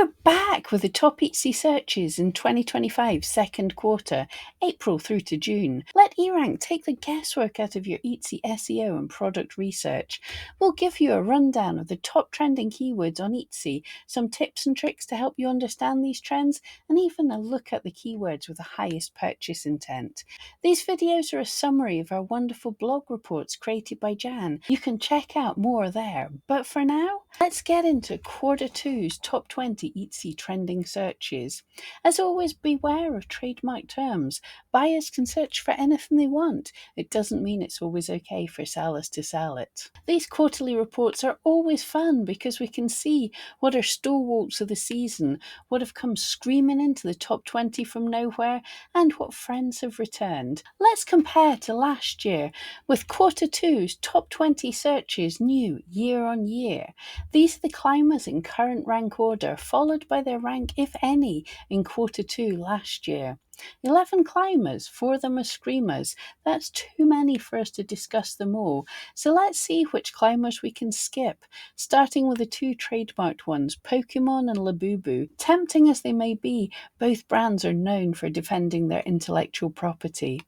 We're back with the top Etsy searches in 2025 second quarter, April through to June. Let eRank take the guesswork out of your Etsy SEO and product research. We'll give you a rundown of the top trending keywords on Etsy, some tips and tricks to help you understand these trends, and even a look at the keywords with the highest purchase intent. These videos are a summary of our wonderful blog reports created by Jan. You can check out more there. But for now, let's get into quarter two's top 20 Etsy trending searches. As always, beware of trademark terms. Buyers can search for anything they want. It doesn't mean it's always okay for sellers to sell it. These quarterly reports are always fun because we can see what are stalwarts of the season, what have come screaming into the top 20 from nowhere, and what friends have returned. Let's compare to last year, with quarter two's top 20 searches new year on year. These are the climbers in current rank order, followed by their rank, if any, in quarter two last year. 11 climbers, 4 of them are screamers. That's too many for us to discuss them all. So let's see which climbers we can skip, starting with the two trademarked ones, Pokemon and Labubu. Tempting as they may be, both brands are known for defending their intellectual property.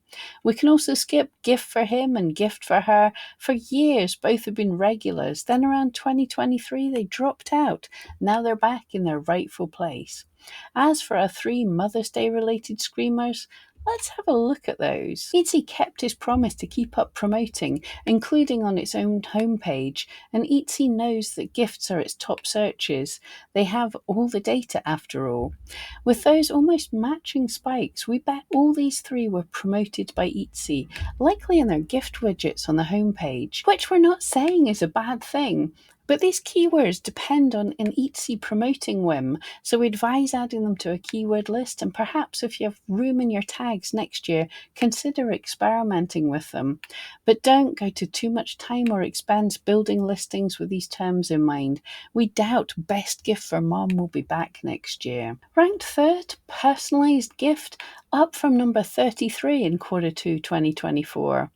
We can also skip Gift for Him and Gift for Her. For years, both have been regulars. Then around 2023, they dropped out. Now they're back in their rightful place. As for our 3 Mother's Day related screamers, let's have a look at those. Etsy kept its promise to keep up promoting, including on its own homepage, and Etsy knows that gifts are its top searches. They have all the data after all. With those almost matching spikes, we bet all these 3 were promoted by Etsy, likely in their gift widgets on the homepage, which we're not saying is a bad thing. But these keywords depend on an Etsy promoting whim, so we advise adding them to a keyword list, and perhaps if you have room in your tags next year, consider experimenting with them. But don't go to too much time or expense building listings with these terms in mind. We doubt Best Gift for Mom will be back next year. Ranked third, Personalized Gift, up from number 33 in quarter 2 2024.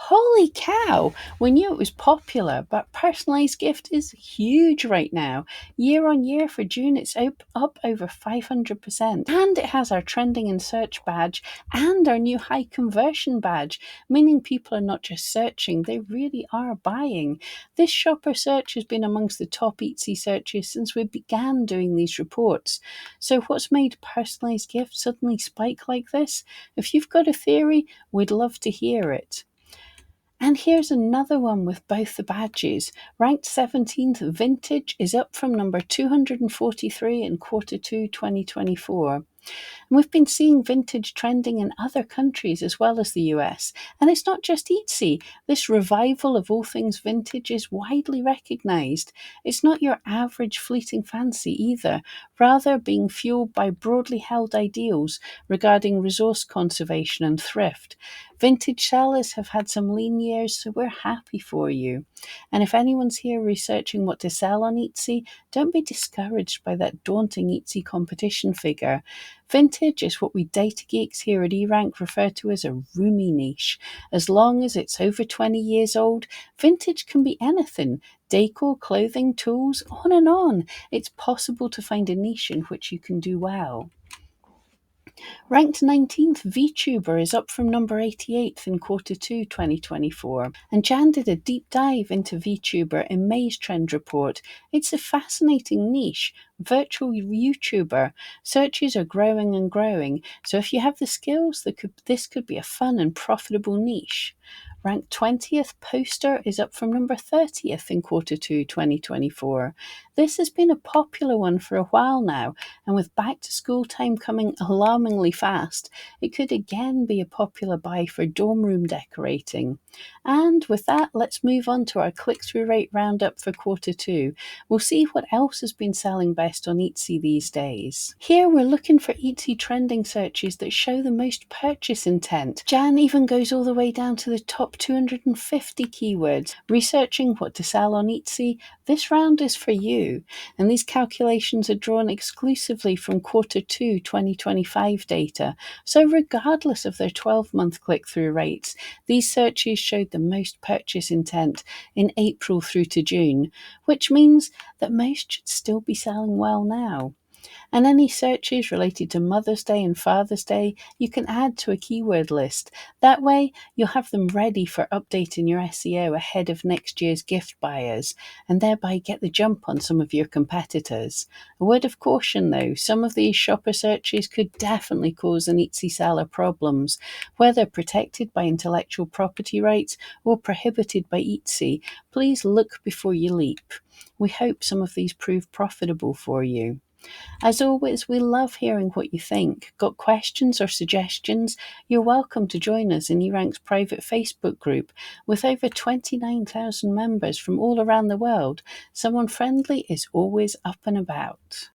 Holy cow! We knew it was popular, but personalized gift is huge right now. Year on year for June, it's up over 500%. And it has our trending in search badge and our new high conversion badge, meaning people are not just searching, they really are buying. This shopper search has been amongst the top Etsy searches since we began doing these reports. So what's made personalized gift suddenly spike like this? If you've got a theory, we'd love to hear it. And here's another one with both the badges. Ranked 17th, Vintage is up from number 243 in quarter 2 2024. And we've been seeing vintage trending in other countries as well as the US. And it's not just Etsy. This revival of all things vintage is widely recognised. It's not your average fleeting fancy either, rather being fueled by broadly held ideals regarding resource conservation and thrift. Vintage sellers have had some lean years, so we're happy for you. And if anyone's here researching what to sell on Etsy, don't be discouraged by that daunting Etsy competition figure. Vintage is what we data geeks here at eRank refer to as a roomy niche. As long as it's over 20 years old, vintage can be anything. Decor, clothing, tools, on and on. It's possible to find a niche in which you can do well. Ranked 19th, VTuber is up from number 88th in quarter 2 2024. And Jan did a deep dive into VTuber in May's trend report. It's a fascinating niche, virtual YouTuber. Searches are growing and growing, so if you have the skills, this could be a fun and profitable niche. Ranked 20th, Poster is up from number 30th in quarter 2 2024. This has been a popular one for a while now, and with back to school time coming alarmingly fast, it could again be a popular buy for dorm room decorating. And with that, let's move on to our click-through rate roundup for quarter 2. We'll see what else has been selling best on Etsy these days. Here we're looking for Etsy trending searches that show the most purchase intent. Jan even goes all the way down to the top 250 keywords. Researching what to sell on Etsy, this round is for you. And these calculations are drawn exclusively from quarter 2 2025 data. So regardless of their 12-month click-through rates, these searches showed the most purchase intent in April through to June, which means that most should still be selling well now. And any searches related to Mother's Day and Father's Day, you can add to a keyword list. That way, you'll have them ready for updating your SEO ahead of next year's gift buyers, and thereby get the jump on some of your competitors. A word of caution though, some of these shopper searches could definitely cause an Etsy seller problems, whether protected by intellectual property rights or prohibited by Etsy. Please look before you leap. We hope some of these prove profitable for you. As always, we love hearing what you think. Got questions or suggestions? You're welcome to join us in eRank's private Facebook group with over 29,000 members from all around the world. Someone friendly is always up and about.